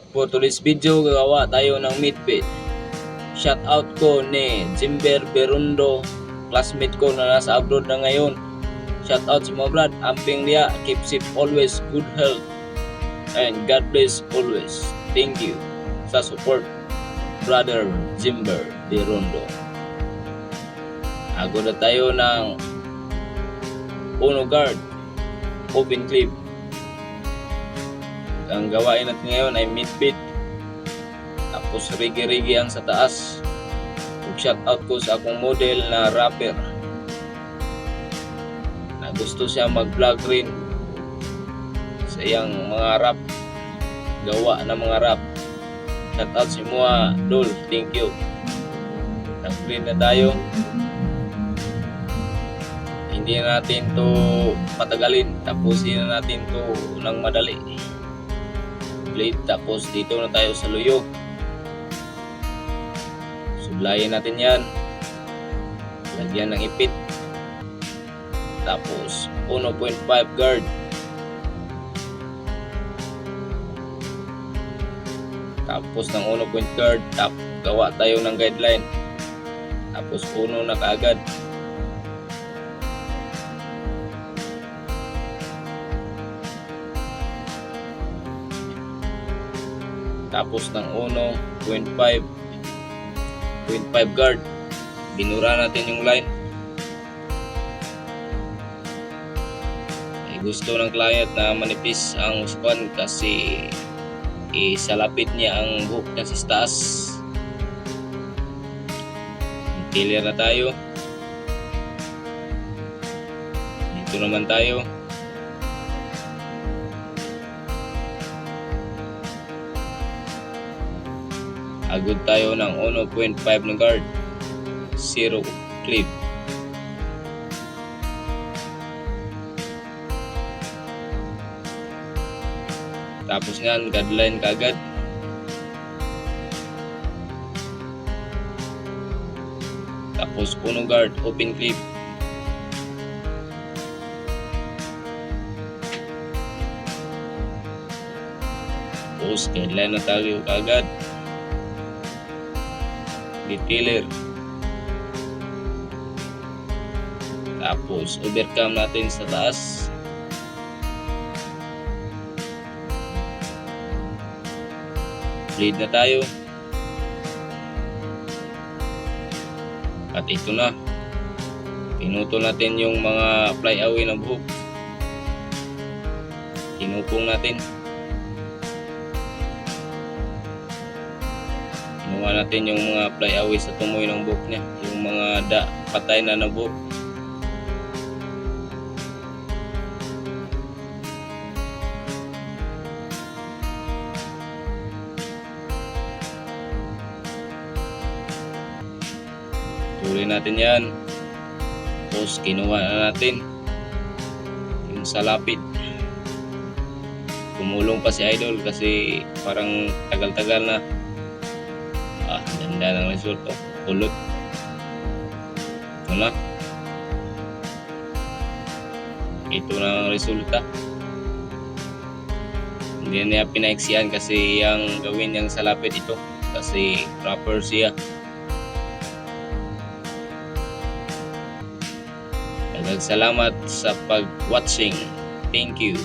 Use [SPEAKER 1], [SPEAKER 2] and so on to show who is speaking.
[SPEAKER 1] For today's video, gagawa tayo ng midbit. Shout out ko ni Jimber Berundo, classmate ko na nasa abroad na ngayon. Shout out sa mga brad, amping niya, keep safe always, good health, and God bless always. Thank you sa support, brother Jimber Berundo. Ago na tayo ng uno guard, open clip. Ang gawain natin ngayon ay midbit, tapos rigi-rigi ang sa taas. Shout out ko sa akong model na rapper na gusto siya mag-vlog rin sa iyang mga rap, gawa na mga rap. Shout out si Mua Dol, thank you. Nag-green na tayo. Hindi na natin to patagalin, tapusin na natin to ng madali. Blade, tapos dito na tayo sa luyo. Sublayin natin yan, lagyan ng ipit, tapos 1.5 guard, tapos ng 1.5 guard, gawa tayo ng guideline, tapos uno na kaagad. Tapos ng 1.5 guard, binura natin yung line. Gusto ng client na manipis ang span kasi isalapit niya ang hook na sa taas. Clear na tayo. Dito naman tayo. Agad tayo ng 1.5 na guard, 0 clip. Tapos yan, guideline kagad. Tapos 1 guard, open clip. Tapos guideline na tayo kagad. Detailer. Tapos overcam natin sa taas. Bleed na tayo. At ito na, pinutol natin yung mga flyaway ng buhok. Tinupong natin. Kinuha natin yung mga flyaway sa tumoy ng buhok niya, yung mga patay na buhok. Tuloy natin yan. Tapos kinuha na natin yung sa lapid. Tumulong pa si Idol kasi parang tagal-tagal na. Ganda ng resulta, kulot. Ito na. Ito na ang resulta. Hindi niya pinaiksiyan kasi yung gawin niyang sa lapid ito kasi proper siya. Salamat sa pag-watching. Thank you.